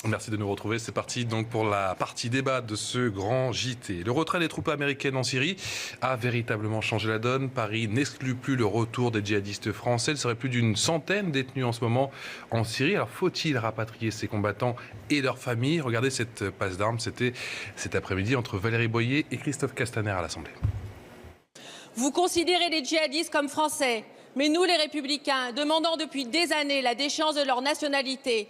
Merci de nous retrouver. C'est parti donc pour la partie débat de ce grand JT. Le retrait des troupes américaines en Syrie a véritablement changé la donne. Paris n'exclut plus le retour des djihadistes français. Il serait plus d'une centaine détenus en ce moment en Syrie. Alors faut-il rapatrier ces combattants et leurs familles? Regardez cette passe d'armes. C'était cet après-midi entre Valérie Boyer et Christophe Castaner à l'Assemblée. Vous considérez les djihadistes comme français, mais nous, les Républicains, demandons depuis des années la déchéance de leur nationalité.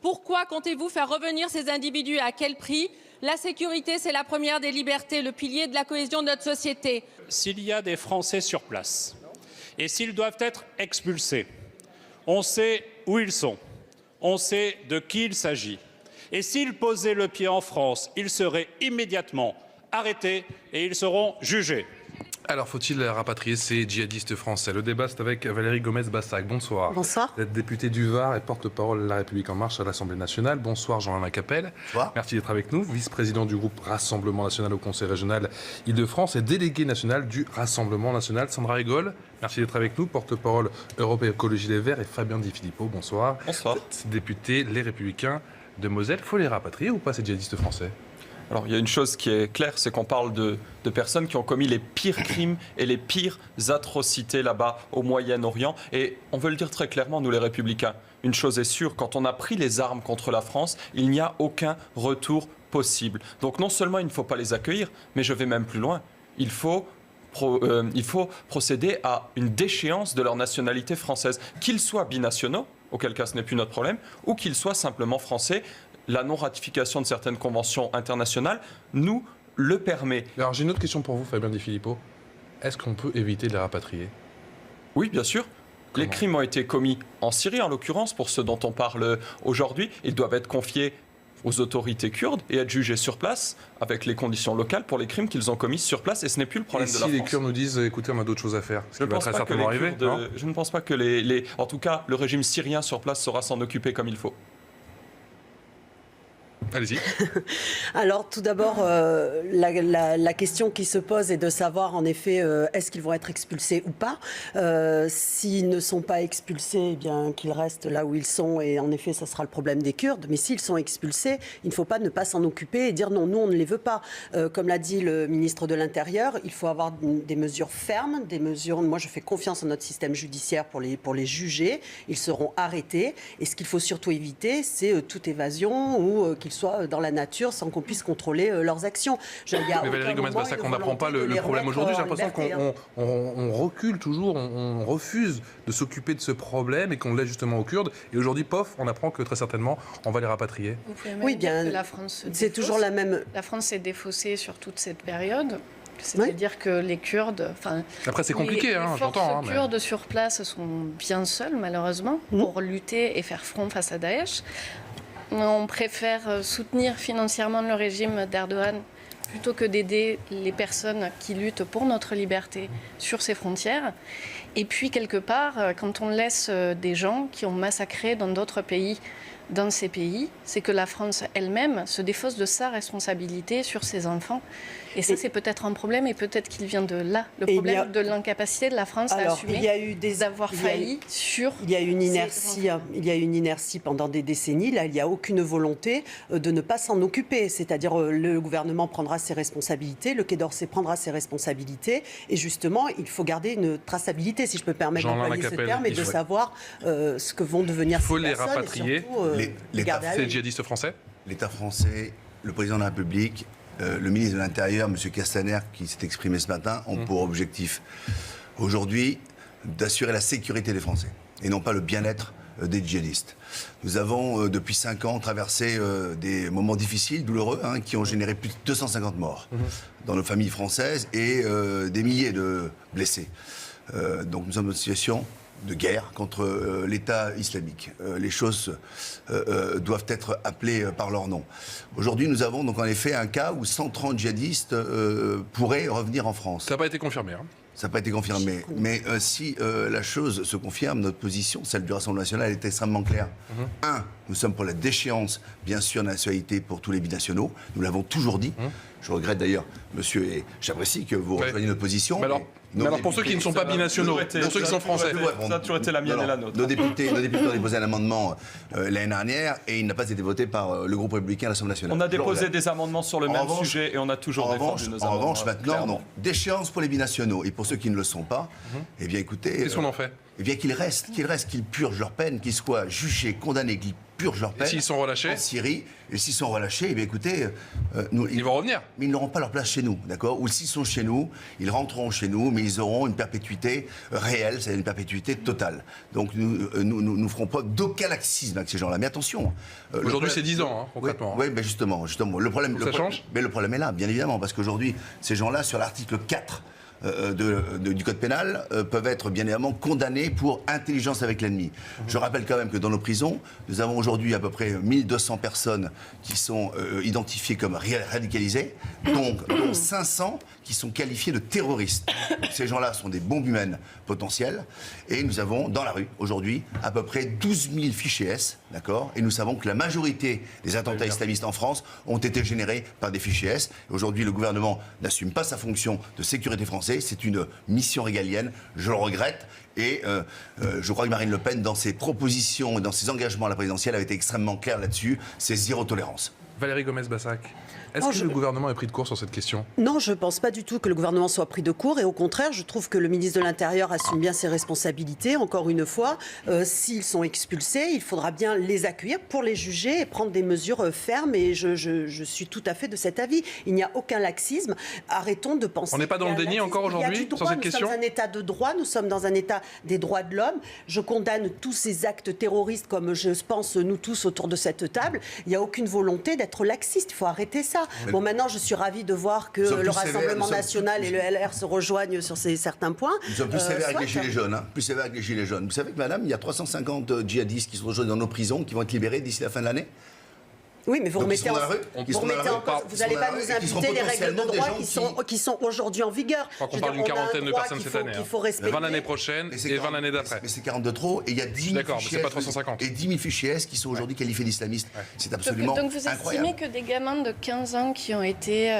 Pourquoi comptez-vous faire revenir ces individus et à quel prix? La sécurité, c'est la première des libertés, le pilier de la cohésion de notre société. S'il y a des Français sur place et s'ils doivent être expulsés, on sait où ils sont, on sait de qui il s'agit. Et s'ils posaient le pied en France, ils seraient immédiatement arrêtés et ils seront jugés. Alors, faut-il rapatrier ces djihadistes français? Le débat, c'est avec Valérie Gomez-Bassac. Bonsoir. Bonsoir. Vous êtes députée du Var et porte-parole de La République En Marche à l'Assemblée nationale. Bonsoir, Jean-Alain Capelle. Bonsoir. Merci d'être avec nous. Vice-président du groupe Rassemblement national au Conseil régional Île-de-France et délégué national du Rassemblement national. Sandra Rigol, merci d'être avec nous. Porte-parole Europe Écologie Les Verts et Fabien Di Filippo. Bonsoir. Bonsoir. Député Les Républicains de Moselle. Faut les rapatrier ou pas, ces djihadistes français? Alors, il y a une chose qui est claire, c'est qu'on parle de personnes qui ont commis les pires crimes et les pires atrocités là-bas au Moyen-Orient. Et on veut le dire très clairement, nous les Républicains, une chose est sûre, quand on a pris les armes contre la France, il n'y a aucun retour possible. Donc non seulement il ne faut pas les accueillir, mais je vais même plus loin. Il faut procéder à une déchéance de leur nationalité française, qu'ils soient binationaux, auquel cas ce n'est plus notre problème, ou qu'ils soient simplement français. La non-ratification de certaines conventions internationales nous le permet. Alors j'ai une autre question pour vous, Fabien Di Filippo. Est-ce qu'on peut éviter de les rapatrier? Oui, bien sûr. Comment? Les crimes ont été commis en Syrie, en l'occurrence, pour ceux dont on parle aujourd'hui. Ils doivent être confiés aux autorités kurdes et être jugés sur place avec les conditions locales pour les crimes qu'ils ont commis sur place. Et ce n'est plus le problème de la France. Et si les Kurdes nous disent, écoutez, on a d'autres choses à faire, ce qui va très certainement arriver, non? Je ne pense pas que en tout cas, le régime syrien sur place saura s'en occuper comme il faut. Allez-y. Alors tout d'abord, la question qui se pose est de savoir en effet est-ce qu'ils vont être expulsés ou pas. S'ils ne sont pas expulsés, eh bien qu'ils restent là où ils sont et en effet ça sera le problème des Kurdes. Mais s'ils sont expulsés, il ne faut pas ne pas s'en occuper et dire non, nous on ne les veut pas. Comme l'a dit le ministre de l'Intérieur, il faut avoir des mesures fermes, des mesures. Moi je fais confiance en notre système judiciaire pour les juger. Ils seront arrêtés et ce qu'il faut surtout éviter, c'est toute évasion ou qu'ils soient dans la nature sans qu'on puisse contrôler leurs actions. Mais Valérie Gomez-Bassac, on n'apprend pas le problème aujourd'hui. J'ai l'impression qu'on recule toujours, on refuse de s'occuper de ce problème et qu'on laisse justement aux Kurdes. Et aujourd'hui, pof, on apprend que très certainement, on va les rapatrier. Vous pouvez même Oui, dire bien, que la France c'est toujours la même. La France s'est défaussée sur toute cette période. C'est-à-dire que les Kurdes... Après, c'est compliqué, j'entends. Les Kurdes sur place sont bien seuls, malheureusement, pour lutter et faire front face à Daesh. On préfère soutenir financièrement le régime d'Erdogan plutôt que d'aider les personnes qui luttent pour notre liberté sur ces frontières. Et puis, quelque part, quand on laisse des gens qui ont massacré dans d'autres pays, dans ces pays, c'est que la France elle-même se défausse de sa responsabilité sur ses enfants. Et ça, c'est peut-être un problème, et peut-être qu'il vient de là, le problème de l'incapacité de la France à assumer d'avoir failli sur... Il y a une inertie pendant des décennies. Là, il n'y a aucune volonté de ne pas s'en occuper. C'est-à-dire, le gouvernement prendra ses responsabilités, le Quai d'Orsay prendra ses responsabilités. Et justement, il faut garder une traçabilité, si je peux me permettre d'employer ce terme, et de savoir ce que vont devenir ces personnes. Il faut les rapatrier. Les djihadistes français? L'État français, le président de la République, le ministre de l'Intérieur, M. Castaner, qui s'est exprimé ce matin, ont pour objectif aujourd'hui d'assurer la sécurité des Français et non pas le bien-être des djihadistes. Nous avons depuis 5 ans traversé des moments difficiles, douloureux, qui ont généré plus de 250 morts dans nos familles françaises et des milliers de blessés. Donc nous sommes dans une situation de guerre contre l'État islamique. Les choses doivent être appelées par leur nom. Aujourd'hui, nous avons donc en effet un cas où 130 djihadistes pourraient revenir en France. Ça n'a pas été confirmé. Ça n'a pas été confirmé. Mais si la chose se confirme, notre position, celle du Rassemblement national, est extrêmement claire. Un, nous sommes pour la déchéance, bien sûr, de la nationalité pour tous les binationaux. Nous l'avons toujours dit. Je regrette d'ailleurs, monsieur, et j'apprécie que vous rejoigniez notre position. Mais alors, pour ceux qui ne sont pas binationaux, pour ceux qui sont français. Ça a toujours été la mienne et la nôtre. Nos députés ont déposé un amendement l'année dernière et il n'a pas été voté par le groupe républicain à l'Assemblée nationale. On a déposé des amendements sur le même sujet et on a toujours défendu nos amendements. En revanche, maintenant, non. D'échéance pour les binationaux et pour ceux qui ne le sont pas, eh bien écoutez... Qu'est-ce qu'on en fait? Eh bien qu'ils restent, qu'ils purgent leur peine, qu'ils soient jugés, condamnés, qu'ils purgent leur peine. Et s'ils sont relâchés en Syrie, et s'ils sont relâchés, eh bien écoutez... ils vont revenir. Mais ils n'auront pas leur place chez nous, d'accord? Ou s'ils sont chez nous, ils rentreront chez nous, mais ils auront une perpétuité réelle, c'est-à-dire une perpétuité totale. Donc nous ne ferons pas d'aucun laxisme avec ces gens-là. Mais attention... Aujourd'hui, c'est 10 ans, concrètement. Oui, mais justement. Le problème, ça change. Mais le problème est là, bien évidemment, parce qu'aujourd'hui, ces gens-là, sur l'article 4 du Code pénal, peuvent être bien évidemment condamnés pour intelligence avec l'ennemi. Je rappelle quand même que dans nos prisons, nous avons aujourd'hui à peu près 1200 personnes qui sont identifiées comme radicalisées, dont 500 qui sont qualifiés de terroristes. Donc, ces gens-là sont des bombes humaines potentielles. Et nous avons dans la rue, aujourd'hui, à peu près 12 000 fichiers S, d'accord? Et nous savons que la majorité des attentats islamistes en France ont été générés par des fichiers S. Aujourd'hui, le gouvernement n'assume pas sa fonction de sécurité française. C'est une mission régalienne, je le regrette. Et je crois que Marine Le Pen, dans ses propositions et dans ses engagements à la présidentielle, avait été extrêmement claire là-dessus. C'est zéro tolérance. Valérie Gomez-Bassac, est-ce que le gouvernement est pris de court sur cette question? Non, je ne pense pas du tout que le gouvernement soit pris de court. Et au contraire, je trouve que le ministre de l'Intérieur assume bien ses responsabilités. Encore une fois, s'ils sont expulsés, il faudra bien les accueillir pour les juger et prendre des mesures fermes. Et je suis tout à fait de cet avis. Il n'y a aucun laxisme. Arrêtons de penser... On n'est pas dans le déni encore aujourd'hui sur cette question? Nous sommes dans un état de droit, nous sommes dans un état des droits de l'homme. Je condamne tous ces actes terroristes comme je pense nous tous autour de cette table. Il n'y a aucune volonté d'être laxiste. Il faut arrêter ça. Bon, maintenant, je suis ravie de voir que le Rassemblement national et le LR se rejoignent sur certains points. Nous sommes plus sévères avec les gilets jaunes. Plus sévères avec les gilets djihadistes. Vous savez que, madame, il y a 350 djihadistes qui sont rejoints dans nos prisons, qui vont être libérés d'ici la fin de l'année. Oui, mais vous remettez en cause. Vous n'allez pas nous inviter les règles de droit qui sont aujourd'hui en vigueur. Je crois qu'on parle d'une quarantaine de personnes cette année. Il faut respecter. 20 l'année prochaine et 20 l'année d'après. Mais c'est 40 de trop. Et il y a 10 000 fichiers, pas 350. et 10 000 fichiers S qui sont aujourd'hui qualifiés d'islamistes. C'est absolument incroyable. Donc vous estimez que des gamins de 15 ans qui ont été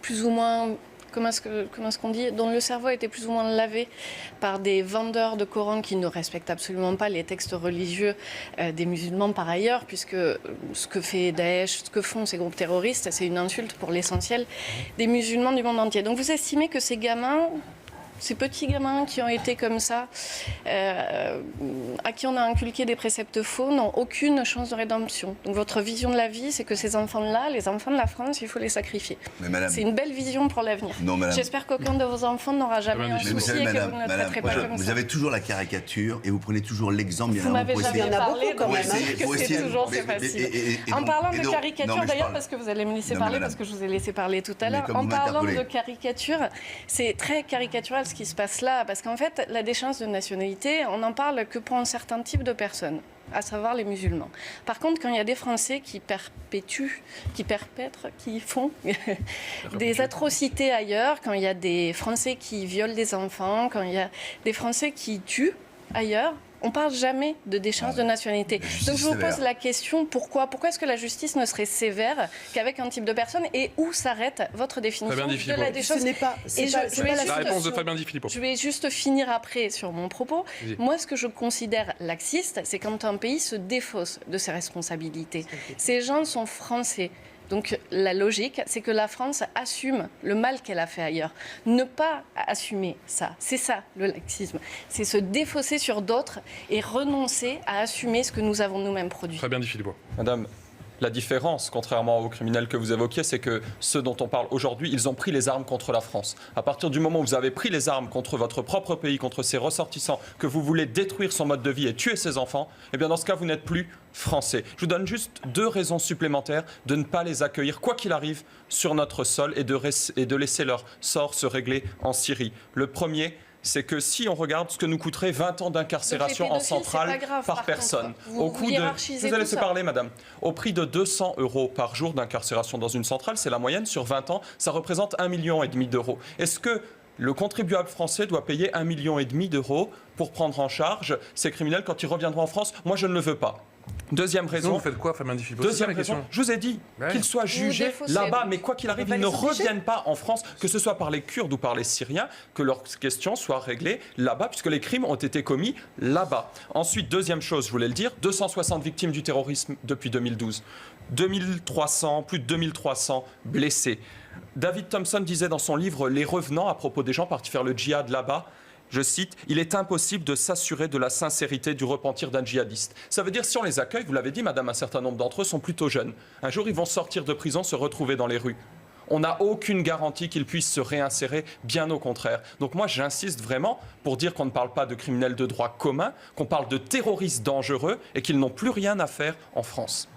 plus ou moins... Comment est-ce qu'on dit, dont le cerveau a été plus ou moins lavé par des vendeurs de Coran qui ne respectent absolument pas les textes religieux des musulmans par ailleurs, puisque ce que fait Daesh, ce que font ces groupes terroristes, c'est une insulte pour l'essentiel des musulmans du monde entier. Donc vous estimez que ces gamins... Ces petits gamins qui ont été comme ça, à qui on a inculqué des préceptes faux, n'ont aucune chance de rédemption. Donc votre vision de la vie, c'est que ces enfants-là, les enfants de la France, il faut les sacrifier. C'est une belle vision pour l'avenir. J'espère qu'aucun de vos enfants n'aura jamais un souci et que vous ne traiterez pas comme ça. Vous avez toujours la caricature et vous prenez toujours l'exemple. Vous m'avez jamais parlé que c'est toujours c'est facile. En parlant de caricature, d'ailleurs, parce que vous allez me laisser parler, parce que je vous ai laissé parler tout à l'heure, en parlant de caricature, c'est très caricatural ce qui se passe là, parce qu'en fait, la déchéance de nationalité, on n'en parle que pour un certain type de personnes, à savoir les musulmans. Par contre, quand il y a des Français qui perpètrent, qui font des atrocités ailleurs, quand il y a des Français qui violent des enfants, quand il y a des Français qui tuent ailleurs, on ne parle jamais de déchéance de nationalité. Donc je vous pose la question, pourquoi est-ce que la justice ne serait sévère qu'avec un type de personne, et où s'arrête votre définition de la déchéance? La réponse de Fabien Di Filippo. Je vais juste finir après sur mon propos. Moi, ce que je considère laxiste, c'est quand un pays se défausse de ses responsabilités. Ces gens sont français. Donc la logique, c'est que la France assume le mal qu'elle a fait ailleurs. Ne pas assumer ça, c'est ça le laxisme. C'est se défausser sur d'autres et renoncer à assumer ce que nous avons nous-mêmes produit. Très bien dit, Philippe. Madame, la différence, contrairement aux criminels que vous évoquiez, c'est que ceux dont on parle aujourd'hui, ils ont pris les armes contre la France. À partir du moment où vous avez pris les armes contre votre propre pays, contre ses ressortissants, que vous voulez détruire son mode de vie et tuer ses enfants, eh bien dans ce cas, vous n'êtes plus français. Je vous donne juste 2 raisons supplémentaires de ne pas les accueillir, quoi qu'il arrive, sur notre sol et de laisser leur sort se régler en Syrie. Le premier, c'est que si on regarde ce que nous coûterait 20 ans d'incarcération en centrale par personne, au coût de... Je vous ai laissé parler, madame. Au prix de 200 € par jour d'incarcération dans une centrale, c'est la moyenne sur 20 ans, ça représente 1,5 million d'euros. Est-ce que le contribuable français doit payer 1,5 million d'euros pour prendre en charge ces criminels quand ils reviendront en France? Moi, je ne le veux pas. Deuxième Sinon, raison. vous faites quoi, Fabien Di Filippo? C'est ça, Deuxième la raison, question. je vous ai dit Ouais. qu'ils soient jugés défaussez. là-bas, mais quoi qu'il arrive, On va ils ne les obliger. reviennent pas en France, que ce soit par les Kurdes ou par les Syriens, que leurs questions soient réglées là-bas, puisque les crimes ont été commis là-bas. Ensuite, deuxième chose, je voulais le dire, 260 victimes du terrorisme depuis 2012, 2300, plus de 2300 blessés. David Thompson disait dans son livre « Les revenants » à propos des gens partis faire le djihad là-bas, je cite, « Il est impossible de s'assurer de la sincérité du repentir d'un djihadiste. » Ça veut dire, si on les accueille, vous l'avez dit, madame, un certain nombre d'entre eux sont plutôt jeunes. Un jour, ils vont sortir de prison, se retrouver dans les rues. On n'a aucune garantie qu'ils puissent se réinsérer, bien au contraire. Donc moi, j'insiste vraiment pour dire qu'on ne parle pas de criminels de droit commun, qu'on parle de terroristes dangereux et qu'ils n'ont plus rien à faire en France.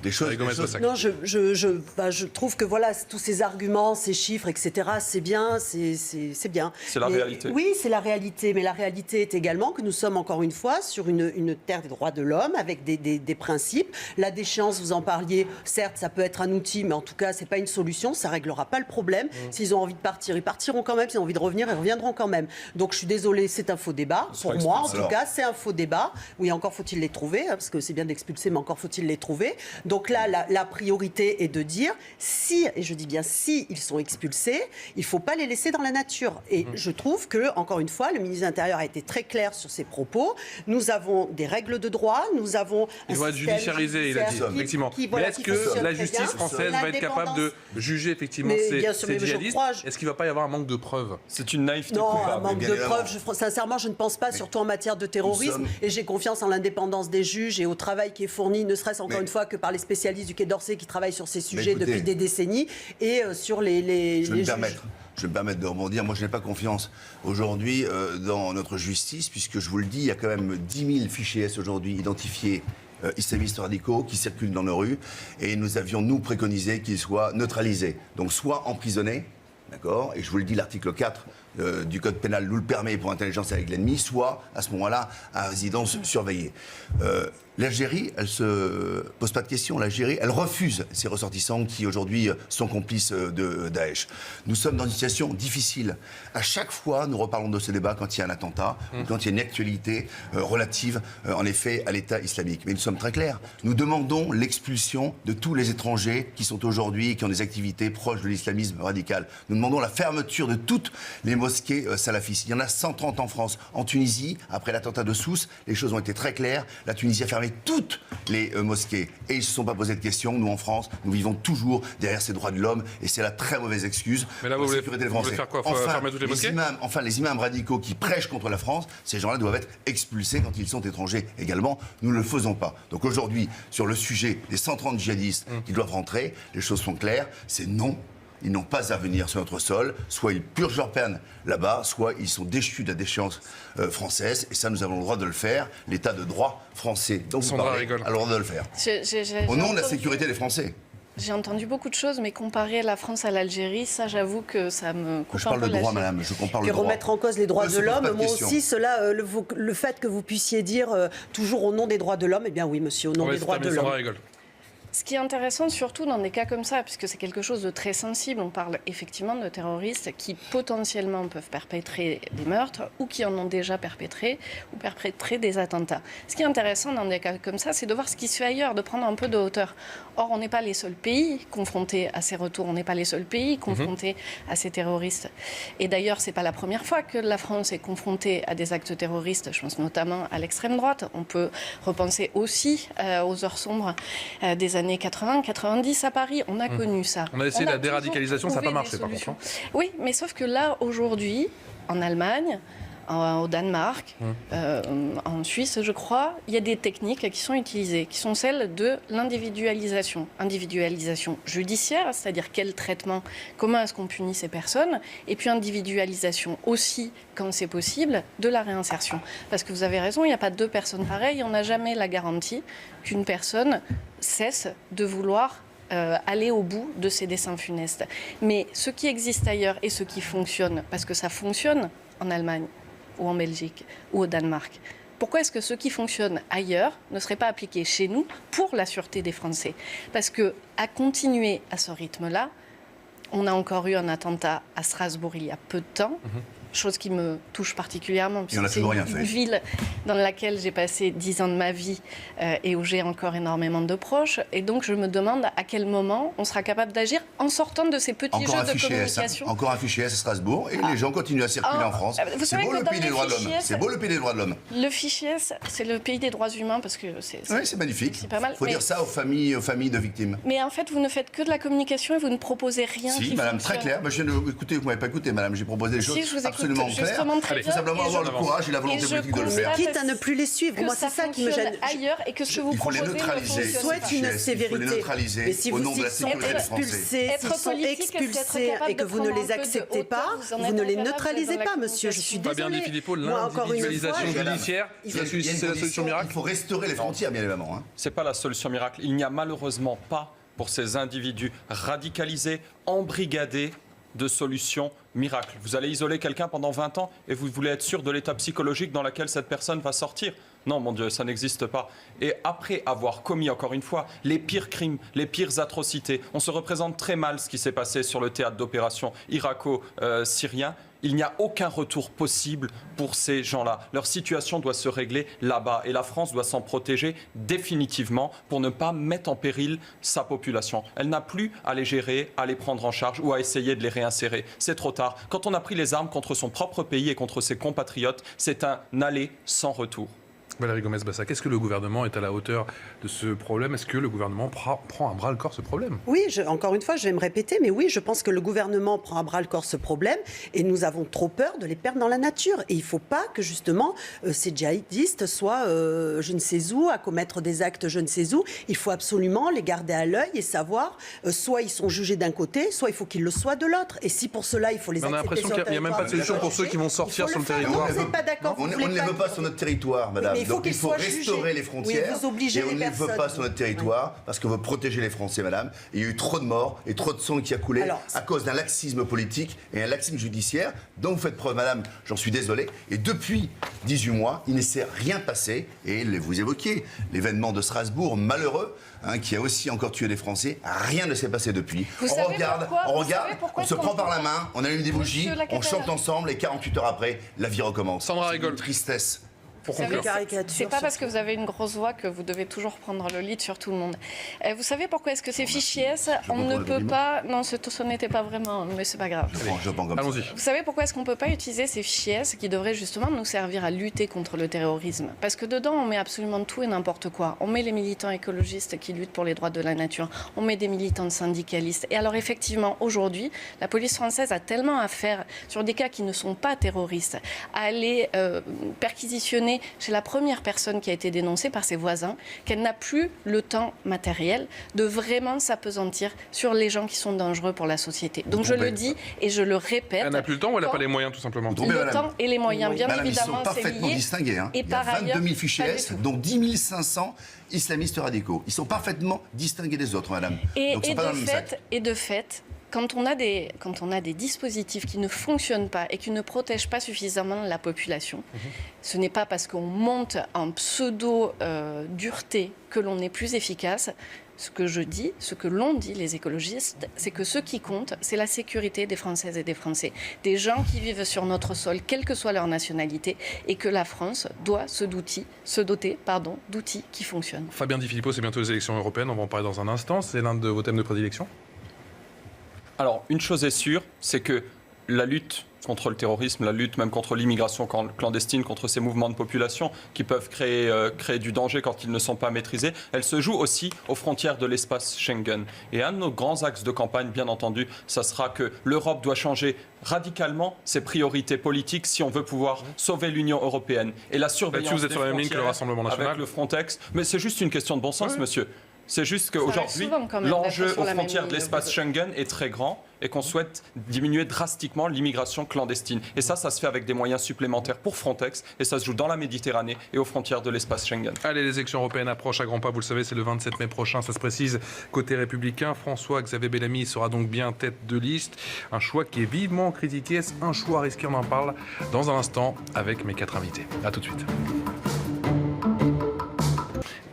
Des choses, Avec des Gomez choses- Bossac. Non, je trouve que voilà, tous ces arguments, ces chiffres, etc., c'est bien, c'est bien. C'est la Mais- réalité. Oui, c'est la réalité, mais la réalité est également que nous sommes encore une fois sur une terre des droits de l'homme avec des principes. La déchéance, vous en parliez, certes, ça peut être un outil, mais en tout cas, c'est pas une solution, ça réglera pas le problème. S'ils ont envie de partir, ils partiront quand même. S'ils ont envie de revenir, ils reviendront quand même. Donc, je suis désolée, c'est un faux débat. Pour sera moi, en expulsé. tout cas, c'est un faux débat. Oui, encore faut-il les trouver, hein, parce que c'est bien d'expulser, mais encore faut-il les trouver. Donc là, la priorité est de dire si, et je dis bien si, ils sont expulsés, il ne faut pas les laisser dans la nature. Et je trouve que, encore une fois, le ministre de l'Intérieur a été très clair sur ses propos. Nous avons des règles de droit, nous avons Ils vont être système judiciarisés, il a dit, judiciaire effectivement. qui, Mais voilà, est-ce qui que fonctionne la très justice bien. française va être capable de juger effectivement Mais ces bien sûr, mais je djihadistes? crois- Est-ce qu'il ne va pas y avoir un manque de preuves? C'est une naïveté Non, un coupable. manque bien de évidemment. preuves. Sincèrement, je ne pense pas, surtout en matière de terrorisme. sommes- Et j'ai confiance en l'indépendance des juges et au travail qui est fourni, ne serait-ce encore Mais- une fois que par les spécialistes du Quai d'Orsay qui travaillent sur ces sujets écoutez, depuis des décennies et sur les Je vais me juges. permettre. Je vais me permettre de rebondir. Moi, je n'ai pas confiance aujourd'hui dans notre justice, puisque je vous le dis, il y a quand même 10 000 fichiers S aujourd'hui identifiés islamistes radicaux qui circulent dans nos rues. Et nous avions, nous, préconisé qu'ils soient neutralisés. Donc, soit emprisonnés, d'accord, et je vous le dis, l'article 4 du Code pénal nous le permet pour intelligence avec l'ennemi, soit, à ce moment-là, à résidence surveillée. L'Algérie, elle se pose pas de questions. L'Algérie, elle refuse ces ressortissants qui aujourd'hui sont complices de Daesh. Nous sommes dans une situation difficile. À chaque fois, nous reparlons de ce débat quand il y a un attentat, ou quand il y a une actualité relative, en effet, à l'État islamique. Mais nous sommes très clairs. Nous demandons l'expulsion de tous les étrangers qui sont aujourd'hui, qui ont des activités proches de l'islamisme radical. Nous demandons la fermeture de toutes les mosquées salafistes. Il y en a 130 en France. En Tunisie, après l'attentat de Sousse, les choses ont été très claires. La Tunisie a fermé toutes les mosquées. Et ils ne se sont pas posé de questions. Nous, en France, nous vivons toujours derrière ces droits de l'homme. Et c'est la très mauvaise excuse Mais là, pour vous la voulez- sécurité des vous voulez Français. faire quoi? Fermer toutes les mosquées? Les imams radicaux qui prêchent contre la France, ces gens-là doivent être expulsés quand ils sont étrangers également. Nous ne le faisons pas. Donc aujourd'hui, sur le sujet des 130 djihadistes qui doivent rentrer, les choses sont claires. C'est non. Ils n'ont pas à venir sur notre sol. Soit ils purgent leur peine là-bas, soit ils sont déchus de la déchéance française. Et ça, nous avons le droit de le faire. L'état de droit français dont vous Sandra parlez rigole. a le droit de le faire. Au nom de la sécurité des Français. J'ai entendu beaucoup de choses, mais comparer la France à l'Algérie, ça, j'avoue que ça me coupe Je un parle peu de la droit, chair. madame. Je compare le Que droit. remettre en cause les droits Ne de se pose pas l'homme, de moi questions. aussi, cela, le fait que vous puissiez dire toujours au nom des droits de l'homme, eh bien oui, monsieur, au nom On va des droits de terminer, Sandra l'homme. rigole. Ce qui est intéressant, surtout dans des cas comme ça, puisque c'est quelque chose de très sensible, on parle effectivement de terroristes qui potentiellement peuvent perpétrer des meurtres ou qui en ont déjà perpétré ou perpétré des attentats. Ce qui est intéressant dans des cas comme ça, c'est de voir ce qui se fait ailleurs, de prendre un peu de hauteur. Or, on n'est pas les seuls pays confrontés à ces retours, on n'est pas les seuls pays confrontés à ces terroristes. Et d'ailleurs, ce n'est pas la première fois que la France est confrontée à des actes terroristes, je pense notamment à l'extrême droite. On peut repenser aussi aux heures sombres des années 80-90 à Paris. On a connu ça. On a essayé la toujours déradicalisation, ça n'a pas trouvé marché des par contre. solutions. Oui, mais sauf que là, aujourd'hui, en Allemagne, au Danemark, en Suisse, je crois, il y a des techniques qui sont utilisées, qui sont celles de l'individualisation. Individualisation judiciaire, c'est-à-dire quel traitement, comment est-ce qu'on punit ces personnes, et puis individualisation aussi, quand c'est possible, de la réinsertion. Parce que vous avez raison, il n'y a pas deux personnes pareilles, on n'a jamais la garantie qu'une personne cesse de vouloir aller au bout de ses desseins funestes. Mais ce qui existe ailleurs et ce qui fonctionne, parce que ça fonctionne en Allemagne ou en Belgique ou au Danemark, pourquoi est-ce que ce qui fonctionne ailleurs ne serait pas appliqué chez nous pour la sûreté des Français? Parce que à continuer à ce rythme-là, on a encore eu un attentat à Strasbourg il y a peu de temps. chose qui me touche particulièrement, Et on n'a puisque c'est toujours rien une fait. ville dans laquelle j'ai passé 10 ans de ma vie et où j'ai encore énormément de proches. Et donc, je me demande à quel moment on sera capable d'agir en sortant de ces petits Encore un jeux de fichier S, communication. encore un fichier S à Strasbourg, et les gens continuent à circuler en France. vous C'est savez beau que le dans pays des les droits de l'homme. fichiers S, C'est beau le pays des droits de l'homme. Le fichier S, c'est le pays des droits humains, parce que c'est Oui, c'est magnifique. c'est pas mal. Il faut dire ça aux familles de victimes. Mais en fait, vous ne faites que de la communication et vous ne proposez rien Si, qui madame, fonctionne. très clair. Bah, écoutez, vous ne m'avez pas écouté, madame. J'ai proposé des choses Si, je vous écoute absolument claires. justement très Il faut bien, simplement et avoir je- le courage et la volonté et je politique de le faire. constate Quitte à ne plus les suivre. que Moi, c'est ça qui me fonctionne gêne. ailleurs et que ce que vous Il faut les proposez ne neutraliser. fonctionne Souhaite pas. une Il faut les sévérité. neutraliser Mais si au vous nom de la s'ils sont sécurité des Français. expulsés, Être s'ils sont politique, c'est être expulsés capable et que de vous ne prendre un les peu de acceptez hauteur, pas, vous en vous êtes ne les incapable neutralisez dans la pas, monsieur. Je suis Fabien Di désolée. Filippo, Moi, encore une fois, l'individualisation judiciaire, Il c'est y a la une solution condition, miracle. il faut restaurer les frontières, bien évidemment. Hein. C'est pas la solution miracle. Il n'y a malheureusement pas, pour ces individus radicalisés, embrigadés, de solution miracle. Vous allez isoler quelqu'un pendant 20 ans et vous voulez être sûr de l'état psychologique dans lequel cette personne va sortir. Non, mon Dieu, ça n'existe pas. Et après avoir commis, encore une fois, les pires crimes, les pires atrocités, on se représente très mal ce qui s'est passé sur le théâtre d'opération irako-syrien. Il n'y a aucun retour possible pour ces gens-là. Leur situation doit se régler là-bas et la France doit s'en protéger définitivement pour ne pas mettre en péril sa population. Elle n'a plus à les gérer, à les prendre en charge ou à essayer de les réinsérer. C'est trop tard. Quand on a pris les armes contre son propre pays et contre ses compatriotes, c'est un aller sans retour. Valérie Gomez-Bassac, est-ce que le gouvernement est à la hauteur de ce problème? Est-ce que le gouvernement prend à bras-le-corps ce problème? Oui, encore une fois, je vais me répéter, mais oui, je pense que le gouvernement prend à bras-le-corps ce problème et nous avons trop peur de les perdre dans la nature. Et il ne faut pas que, justement, ces djihadistes soient je ne sais où, à commettre des actes je ne sais où. Il faut absolument les garder à l'œil et savoir, soit ils sont jugés d'un côté, soit il faut qu'ils le soient de l'autre. Et si pour cela, il faut les On a accepter l'impression sur le qu'il n'y a même pas de territoire, solution pour ceux qui vont sortir sur le territoire. Non, vous n'êtes pas d'accord. On ne les veut pas sur notre territoire, madame. Mais il faut Donc qu'ils il faut soient restaurer jugés. les frontières. Oui, vous obligez et on les ne les veut personnes. pas sur notre territoire parce qu'on veut protéger les Français, madame. Et il y a eu trop de morts et trop de sang qui a coulé Alors, à cause d'un laxisme politique et un laxisme judiciaire dont vous faites preuve, madame. J'en suis désolé. Et depuis 18 mois, il ne s'est rien passé. Et vous évoquiez l'événement de Strasbourg, malheureux, qui a aussi encore tué des Français. Rien ne s'est passé depuis. Vous savez pourquoi On se prend par la main, on allume des bougies, Monsieur on Lacatère. chante ensemble et 48 heures après, la vie recommence. Sandra C'est rigole. une tristesse. Pour Vous savez, conclure. c'est pas parce que vous avez une grosse voix que vous devez toujours prendre le lead sur tout le monde. Vous savez pourquoi est-ce que ces fichiers S, on comprends ne le peut compliment. pas... Non, ce n'était pas vraiment, mais c'est pas grave. Je prends comme ça. Allons-y. Vous savez pourquoi est-ce qu'on ne peut pas utiliser ces fichiers S qui devraient justement nous servir à lutter contre le terrorisme? Parce que dedans, on met absolument tout et n'importe quoi. On met les militants écologistes qui luttent pour les droits de la nature. On met des militants syndicalistes. Et alors effectivement, aujourd'hui, la police française a tellement à faire sur des cas qui ne sont pas terroristes, à aller perquisitionner chez la première personne qui a été dénoncée par ses voisins, qu'elle n'a plus le temps matériel de vraiment s'apesantir sur les gens qui sont dangereux pour la société. Donc je le dis et je le répète. Elle n'a plus le temps ou elle n'a Quand- pas les moyens, tout simplement? trompez, le madame. temps et les moyens, bien Madame, évidemment, ils sont c'est parfaitement lié. distingués. Et Il y a par 22 000 ailleurs, fichiers pas du S, tout. dont 10 500 islamistes radicaux. Ils sont parfaitement distingués des autres, madame. Et, Donc ils et sont pas dans de le même sac. fait, et de fait, quand on a des dispositifs qui ne fonctionnent pas et qui ne protègent pas suffisamment la population, ce n'est pas parce qu'on monte en pseudo-dureté que l'on est plus efficace. Ce que je dis, ce que l'on dit, les écologistes, c'est que ce qui compte, c'est la sécurité des Françaises et des Français, des gens qui vivent sur notre sol, quelle que soit leur nationalité, et que la France doit se doter d'outils qui fonctionnent. Fabien Di Filippo, c'est bientôt les élections européennes, on va en parler dans un instant. C'est l'un de vos thèmes de prédilection? Alors, une chose est sûre, c'est que la lutte contre le terrorisme, la lutte même contre l'immigration clandestine, contre ces mouvements de population qui peuvent créer du danger quand ils ne sont pas maîtrisés, elle se joue aussi aux frontières de l'espace Schengen. Et un de nos grands axes de campagne, bien entendu, ça sera que l'Europe doit changer radicalement ses priorités politiques si on veut pouvoir sauver l'Union européenne. Et la surveillance Là-dessus, vous êtes des sur la même ligne que le frontières Rassemblement national. avec le Frontex. Mais c'est juste une question de bon sens, Oui. monsieur. C'est juste arrive qu'aujourd'hui, souvent quand même l'enjeu d'être sur aux la même frontières de ligne, l'espace vous. Schengen est très grand et qu'on souhaite diminuer drastiquement l'immigration clandestine. Et ça se fait avec des moyens supplémentaires pour Frontex et ça se joue dans la Méditerranée et aux frontières de l'espace Schengen. Allez, les élections européennes approchent à grands pas, vous le savez, c'est le 27 mai prochain, ça se précise côté républicain. François-Xavier Bellamy sera donc bien tête de liste. Un choix qui est vivement critiqué. Est-ce un choix risqué? On en parle dans un instant avec mes 4 invités. A tout de suite.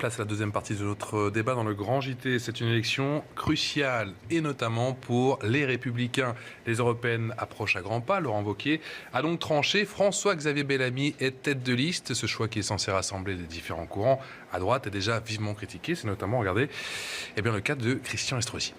Place à la deuxième partie de notre débat dans le Grand JT. C'est une élection cruciale et notamment pour les Républicains. Les Européennes approchent à grands pas. Laurent Wauquiez a donc tranché. François-Xavier Bellamy est tête de liste. Ce choix qui est censé rassembler les différents courants à droite est déjà vivement critiqué. C'est notamment, regardez, le cas de Christian Estrosi.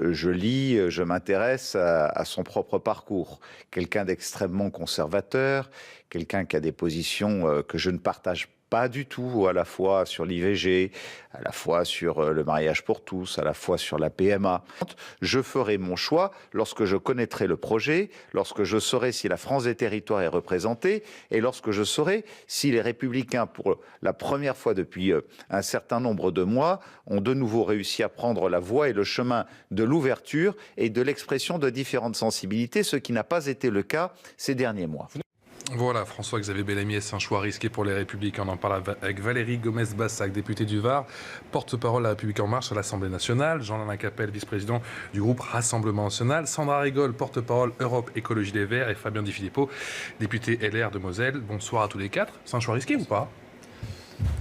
Je m'intéresse à son propre parcours. Quelqu'un d'extrêmement conservateur, quelqu'un qui a des positions que je ne partage pas du tout, à la fois sur l'IVG, à la fois sur le mariage pour tous, à la fois sur la PMA. Je ferai mon choix lorsque je connaîtrai le projet, lorsque je saurai si la France des territoires est représentée et lorsque je saurai si les Républicains, pour la première fois depuis un certain nombre de mois, ont de nouveau réussi à prendre la voie et le chemin de l'ouverture et de l'expression de différentes sensibilités, ce qui n'a pas été le cas ces derniers mois. Voilà, François-Xavier Bellamy, est-ce un choix risqué pour les Républicains? On en parle avec Valérie Gomez-Bassac, députée du Var, porte-parole de la République En Marche à l'Assemblée nationale, Jean-Alain Capelle, vice-président du groupe Rassemblement National, Sandra Rigol, porte-parole Europe Écologie Les Verts, et Fabien Di Filippo, député LR de Moselle. Bonsoir à tous les quatre. C'est un choix risqué ou pas?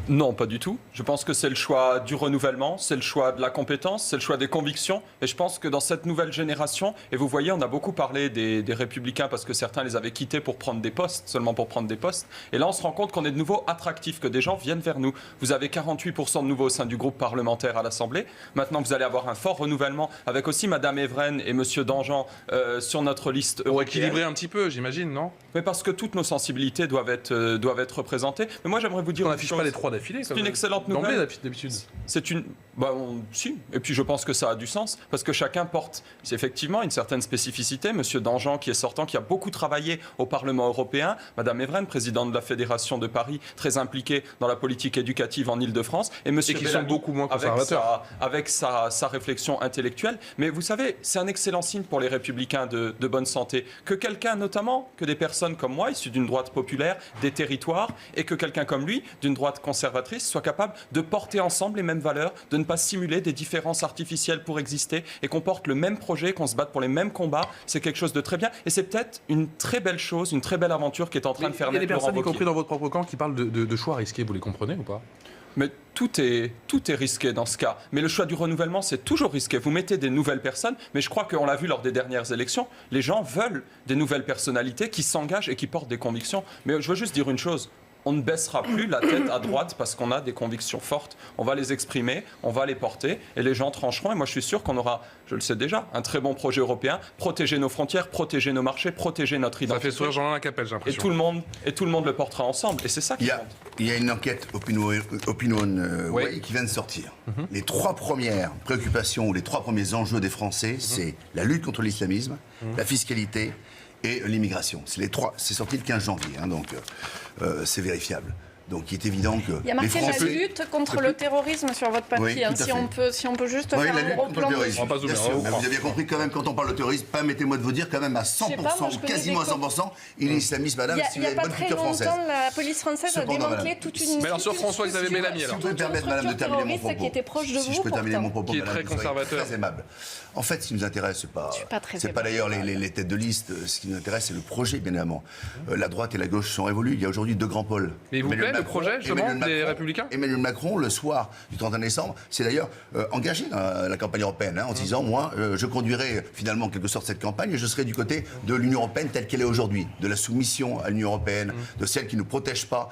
Non, pas du tout. Je pense que c'est le choix du renouvellement, c'est le choix de la compétence, c'est le choix des convictions. Et je pense que dans cette nouvelle génération, et vous voyez, on a beaucoup parlé des Républicains parce que certains les avaient quittés pour prendre des postes, seulement pour prendre des postes. Et là, on se rend compte qu'on est de nouveau attractif, que des gens viennent vers nous. Vous avez 48% de nouveaux au sein du groupe parlementaire à l'Assemblée. Maintenant, vous allez avoir un fort renouvellement avec aussi Madame Evren et Monsieur Danjean sur notre liste européenne. Pour équilibrer un petit peu, j'imagine, non? Mais parce que toutes nos sensibilités doivent être représentées. Mais moi, j'aimerais vous dire... On n'affiche pas les trois d'affilée. C'est une excellente nouvelle. D'habitude. C'est une... si. Et puis je pense que ça a du sens, parce que chacun porte effectivement une certaine spécificité. Monsieur Danjean, qui est sortant, qui a beaucoup travaillé au Parlement européen. Madame Evren, présidente de la Fédération de Paris, très impliquée dans la politique éducative en Ile-de-France. Et monsieur qui Bellamy, sont beaucoup moins conservateurs. avec sa réflexion intellectuelle. Mais vous savez, c'est un excellent signe pour les Républicains de bonne santé. Que quelqu'un, notamment, que des personnes comme moi, issues d'une droite populaire, des territoires, et que quelqu'un comme lui, d'une droite conservatrice, soit capable de porter ensemble les mêmes valeurs, de ne pas simuler des différences artificielles pour exister, et qu'on porte le même projet, qu'on se batte pour les mêmes combats. C'est quelque chose de très bien. Et c'est peut-être une très belle chose, une très belle aventure qui est en train de faire naître Laurent Wauquiez. Il y a des personnes, y compris dans votre propre camp, qui parlent de choix risqués. Vous les comprenez ou pas? Mais tout est risqué dans ce cas. Mais le choix du renouvellement, c'est toujours risqué. Vous mettez des nouvelles personnes, mais je crois qu'on l'a vu lors des dernières élections, les gens veulent des nouvelles personnalités qui s'engagent et qui portent des convictions. Mais je veux juste dire une chose. On ne baissera plus la tête à droite parce qu'on a des convictions fortes. On va les exprimer, on va les porter et les gens trancheront. Et moi, je suis sûr qu'on aura, je le sais déjà, un très bon projet européen. Protéger nos frontières, protéger nos marchés, protéger notre identité. Ça fait sourire Jean-Alain Capelle, j'ai l'impression. Et tout le monde le portera ensemble. Et c'est ça qui compte. Il y a une enquête OpinionWay qui vient de sortir. Les trois premières préoccupations ou les trois premiers enjeux des Français, c'est la lutte contre l'islamisme, la fiscalité et l'immigration. C'est les trois. C'est sorti le 15 janvier, donc c'est vérifiable. Donc il est évident que il y a marqué les Français... la lutte contre le terrorisme sur votre papier. Oui, si on peut juste faire un gros plan dessus. Bien sûr, mais vous avez bien compris quand même, quand on parle de terrorisme, permettez-moi de vous dire quand même à 100%, quasiment à 100%, il est islamiste, madame, si vous avez une bonne culture française. Il n'y a pas très longtemps, la police française a démantelé toute une... Mais alors sur François-Xavier Bellamy, si vous pouvez me permettre, madame, de terminer mon propos. Qui était proche de vous, si je peux terminer mon propos, qui est très conservateur. Très aimable. En fait, ce qui nous intéresse, c'est pas d'ailleurs les têtes de liste. Ce qui nous intéresse, c'est le projet, bien évidemment. La droite et la gauche sont révolues. Il y a aujourd'hui deux grands pôles. Mais il vous plaît le projet, justement, des Républicains? Emmanuel Macron, le soir du 31 décembre, s'est d'ailleurs engagé dans la campagne européenne, en disant, moi, je conduirai finalement en quelque sorte cette campagne et je serai du côté de l'Union européenne telle qu'elle est aujourd'hui, de la soumission à l'Union européenne, de celle qui ne nous protège pas,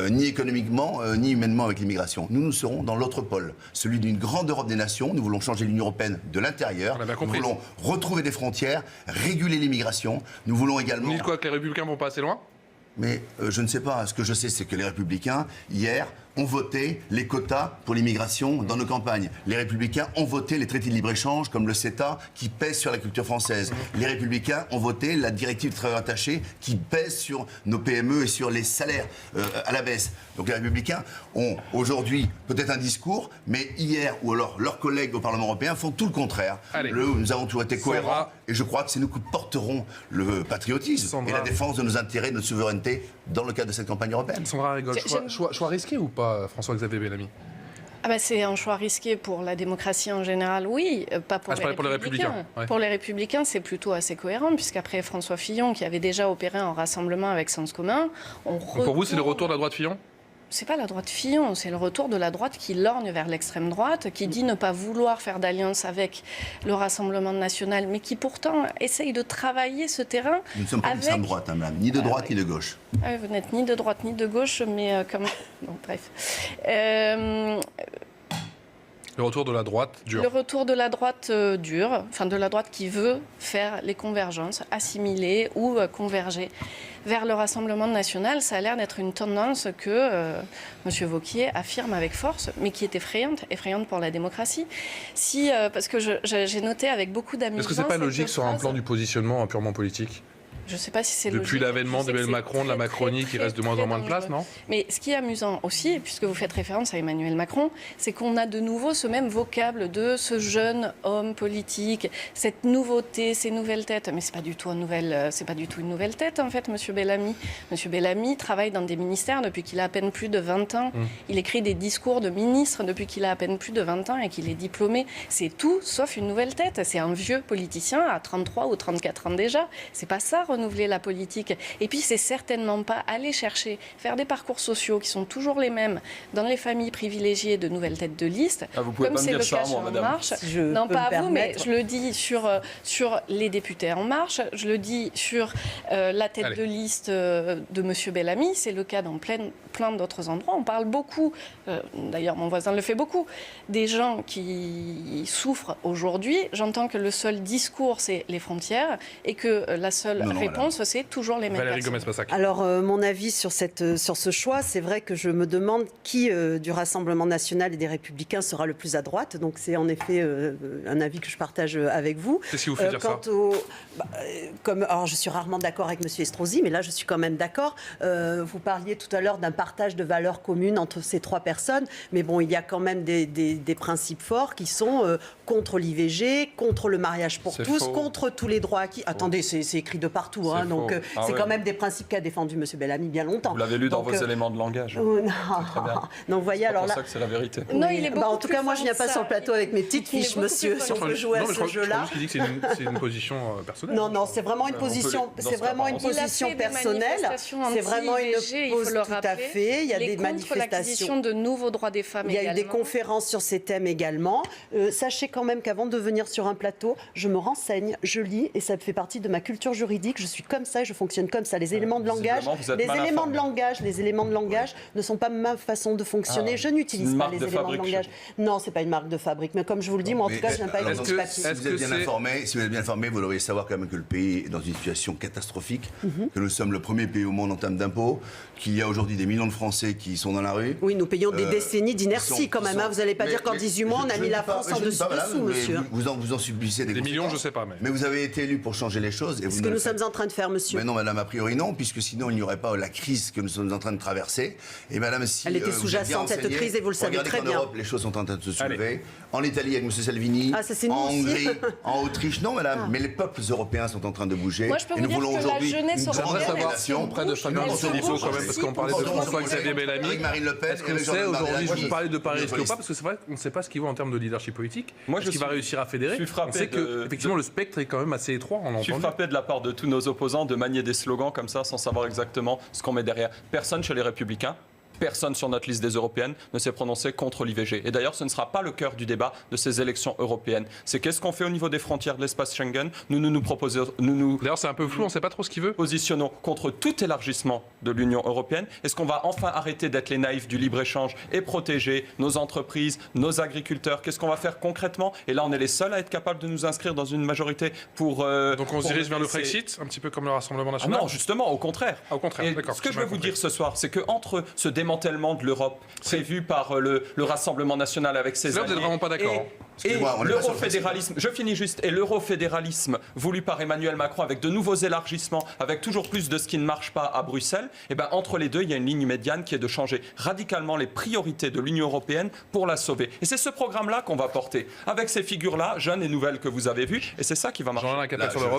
ni économiquement, ni humainement avec l'immigration. Nous serons dans l'autre pôle, celui d'une grande Europe des nations. Nous voulons changer l'Union européenne de l'intérieur. Nous voulons retrouver des frontières, réguler l'immigration. Nous voulons également... Vous dites quoi, que les Républicains vont pas assez loin? Mais je ne sais pas. Ce que je sais, c'est que les Républicains, hier, ont voté les quotas pour l'immigration dans nos campagnes. Les Républicains ont voté les traités de libre-échange, comme le CETA, qui pèsent sur la culture française. Les Républicains ont voté la directive de travail attaché, qui pèse sur nos PME et sur les salaires à la baisse. Donc les Républicains ont aujourd'hui peut-être un discours, mais hier, ou alors leurs collègues au Parlement européen font tout le contraire. Nous avons toujours été cohérents, et je crois que c'est nous qui porterons le patriotisme et la défense de nos intérêts, de notre souveraineté dans le cadre de cette campagne européenne. Sandra Rigol, choix risqué ou pas, François-Xavier Bellamy? C'est un choix risqué pour la démocratie en général, oui, pas pour les Républicains. Ouais. Pour les Républicains, c'est plutôt assez cohérent, puisqu'après François Fillon, qui avait déjà opéré un rassemblement avec Sens commun, Pour vous, c'est le retour de la droite Fillon? c'est pas la droite Fillon, c'est le retour de la droite qui lorgne vers l'extrême droite, qui dit ne pas vouloir faire d'alliance avec le Rassemblement national, mais qui pourtant essaye de travailler ce terrain. Nous ne sommes pas d'extrême droite, hein, madame, ni de droite ni de gauche. Ah oui, vous n'êtes ni de droite ni de gauche, mais comme... Bon, bref. Le retour de la droite dur. Le retour de la droite dure, enfin de la droite qui veut faire les convergences, assimiler ou converger vers le Rassemblement national. Ça a l'air d'être une tendance que M. Wauquiez affirme avec force, mais qui est effrayante pour la démocratie. Parce que j'ai noté avec beaucoup d'amusement... Est-ce que c'est pas logique sur un plan du positionnement purement politique ? Je ne sais pas si c'est logique. Depuis l'avènement d'Emmanuel Macron, de la Macronie qui reste de moins en moins de place, non ? Mais ce qui est amusant aussi, puisque vous faites référence à Emmanuel Macron, c'est qu'on a de nouveau ce même vocable de ce jeune homme politique, cette nouveauté, ces nouvelles têtes. Mais c'est pas du tout une nouvelle tête, en fait, Monsieur Bellamy. Monsieur Bellamy travaille dans des ministères depuis qu'il a à peine plus de 20 ans. Il écrit des discours de ministre depuis qu'il a à peine plus de 20 ans et qu'il est diplômé. C'est tout sauf une nouvelle tête. C'est un vieux politicien à 33 ou 34 ans déjà. C'est pas ça, renouveler la politique. Et puis, c'est certainement pas aller chercher, faire des parcours sociaux qui sont toujours les mêmes dans les familles privilégiées de nouvelles têtes de liste. Vous pouvez comme pas me c'est dire le ça, cas chez moi, En madame. Marche. Non, pas à vous, mais je le dis sur les députés En Marche, je le dis sur la tête de liste de M. Bellamy. C'est le cas dans plein d'autres endroits. On parle beaucoup, d'ailleurs mon voisin le fait beaucoup, des gens qui souffrent aujourd'hui. J'entends que le seul discours, c'est les frontières et que la seule réponse, c'est toujours les mêmes Valérie personnes. Gomez-Passac. Alors, mon avis sur ce choix, c'est vrai que je me demande qui du Rassemblement national et des Républicains sera le plus à droite. Donc, c'est en effet un avis que je partage avec vous. Qu'est-ce qui vous fait dire ça ? Alors, je suis rarement d'accord avec M. Estrosi, mais là, je suis quand même d'accord. Vous parliez tout à l'heure d'un partage de valeurs communes entre ces trois personnes. Mais bon, il y a quand même des principes forts qui sont contre l'IVG, contre le mariage pour tous, faux. contre tous les droits acquis. Attendez, c'est écrit de partout. Hein, donc, c'est quand même des principes qu'a défendu M. Bellamy bien longtemps. Vous l'avez lu dans vos éléments de langage. Non, très bien. non, vous voyez, C'est alors pour là... ça que c'est la vérité. Non, il est beaucoup en tout cas, moi, je ne viens pas sur le plateau avec mes petites Il est fiches, beaucoup monsieur, plus si on fort. peut jouer à Non, mais ce jeu-là. Je crois qu'il dit que c'est une position personnelle. Non, c'est vraiment une On peut position, dans ce c'est cas, vraiment une pardon. position Il a fait des personnelle. manifestations C'est vraiment une anti-IVG, il faut pose le tout à rappeler. fait. Il y a Il est des contre manifestations. l'acquisition de nouveaux droits des femmes Il y a eu des également. conférences sur ces thèmes également. Sachez quand même qu'avant de venir sur un plateau, je me renseigne, je lis et ça fait partie de ma culture juridique. Je suis comme ça et je fonctionne comme ça. Les éléments de langage, les éléments de langage ne sont pas ma façon de fonctionner. Je n'utilise pas les éléments de langage. Non, c'est pas une marque de fabrique. Mais comme je vous le dis, moi en tout cas, je viens pas avec alors, du papier. Si vous êtes bien informé, vous devriez savoir quand même que le pays est dans une situation catastrophique, que nous sommes le premier pays au monde en termes d'impôts, qu'il y a aujourd'hui des millions de Français qui sont dans la rue. Oui, nous payons des décennies d'inertie quand même. Vous n'allez pas dire qu'en 18 mois, on a mis la France en dessous, monsieur. Vous en subissez des millions, je sais pas. Mais vous avez été élu pour changer les choses. C'est ce que nous sommes en train de faire, monsieur. Mais non, madame, a priori non, puisque sinon il n'y aurait pas la crise que nous sommes en train de traverser. Et madame, si elle était sous-jacente, cette crise, et vous le savez très bien. En Europe, les choses sont en train de se soulever. En Italie, avec M. Salvini. En Hongrie, en Autriche, non, madame. Mais les peuples européens sont en train de bouger. Moi, je peux et vous nous dire voulons que la aujourd'hui jeunesse une grande européenne, révélation auprès de Fabien Roussel-Philippot quand même, parce qu'on parlait de François-Xavier Bellamy. Avec Marine Le Pen. Est-ce qu'on sait aujourd'hui, je vous parlais de Paris risque ou pas, parce que c'est vrai qu'on ne sait pas ce qu'il vaut en termes de leadership politique. Moi, est-ce qu'il va réussir à fédérer? On sait que effectivement le spectre est quand même assez étroit. Je suis frappé de la part de tous nos opposants de manier des slogans comme ça sans savoir exactement ce qu'on met derrière. Personne chez les Républicains, personne sur notre liste des européennes ne s'est prononcé contre l'IVG. Et d'ailleurs, ce ne sera pas le cœur du débat de ces élections européennes. C'est qu'est-ce qu'on fait au niveau des frontières de l'espace Schengen. Nous proposons... D'ailleurs, c'est un peu flou, on ne sait pas trop ce qu'il veut. Positionnons contre tout élargissement de l'Union européenne. Est-ce qu'on va enfin arrêter d'être les naïfs du libre-échange et protéger nos entreprises, nos agriculteurs? Qu'est-ce qu'on va faire concrètement? Et là, on est les seuls à être capables de nous inscrire dans une majorité pour... Donc on se dirige vers le Frexit, un petit peu comme le Rassemblement national? Non, justement, au contraire. Au contraire, d'accord. Ce que je veux vous dire ce soir, c'est qu'entre ce démantèlement de l'Europe prévu par le Rassemblement national avec ses alliés... Là, vous n'êtes vraiment pas d'accord. Et l'eurofédéralisme, je finis juste, et l'eurofédéralisme voulu par Emmanuel Macron avec de nouveaux élargissements, avec toujours plus de ce qui ne marche pas à Bruxelles, et ben entre les deux, il y a une ligne médiane qui est de changer radicalement les priorités de l'Union européenne pour la sauver. Et c'est ce programme-là qu'on va porter, avec ces figures-là, jeunes et nouvelles que vous avez vues, et c'est ça qui va marcher.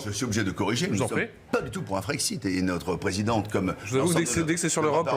Je suis obligé de corriger, nous ne sommes pas du tout pour un Frexit, et notre présidente, comme... Je vous avoue, dès que c'est sur l'Europe...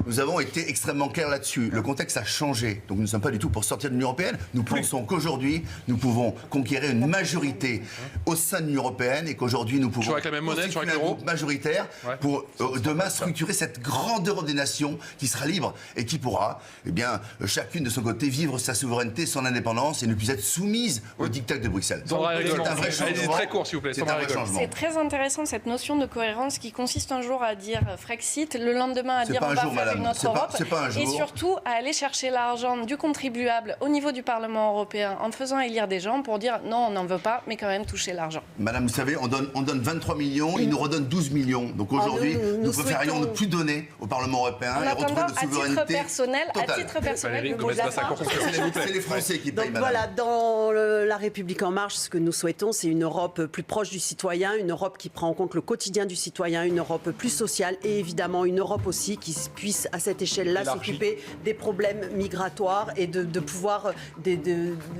Nous avons été extrêmement clairs là-dessus. Le contexte a changé, donc nous ne sommes pas du tout pour sortir de l'Union européenne. Nous pensons qu'aujourd'hui, qu'aujourd'hui, nous pouvons conquérir une majorité au sein de l'Union européenne et qu'aujourd'hui, nous pouvons Toujours avec la même monnaie, toujours avec l'euro majoritaire pour demain structurer cette grande Europe des nations qui sera libre et qui pourra, eh bien, chacune de son côté, vivre sa souveraineté, son indépendance et ne plus être soumise au diktat de Bruxelles. Sandra Rigol, C'est un vrai allez-y, changement. très court, s'il vous plaît. C'est Sandra un vrai Rigol. changement. C'est très intéressant cette notion de cohérence qui consiste un jour à dire Frexit, le lendemain à C'est dire pas on un va jour, faire madame. une autre C'est pas- Europe, c'est pas un et jour. surtout à aller chercher l'argent du contribuable au niveau du Parlement européen en faisant élire des gens pour dire non, on n'en veut pas, mais quand même toucher l'argent. Madame, vous savez, on donne 23 millions, ils nous redonnent 12 millions. Donc aujourd'hui, nous nous préférions souhaitons- ne plus donner au Parlement européen En et retrouver attendant, notre souveraineté à totale. titre personnel, Valérie le mot de la Gomez-Bassac, fin. pour conclure, s'il vous plaît. C'est les Français qui payent, Donc madame. voilà, dans La République En Marche, ce que nous souhaitons, c'est une Europe plus proche du citoyen, une Europe qui prend en compte le quotidien du citoyen, une Europe plus sociale et évidemment une Europe aussi qui puisse à cette échelle-là Élargie. s'occuper des problèmes migratoires et de pouvoir,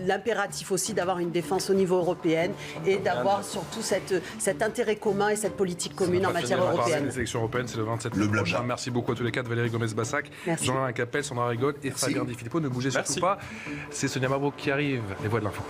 l'impératif aussi d'avoir une défense au niveau européen et d'avoir surtout cet intérêt commun et cette politique commune en matière On va parler européenne. des élections européennes, c'est le 27 Le mai blabla. prochain. Merci beaucoup à tous les quatre, Valérie Gomez-Bassac, Merci. Jean-Alain Capel, Sandra Rigol et Fabien Di Filippo. Ne bougez surtout Merci. pas, c'est Sonia Mabrouk qui arrive, les voix de l'info.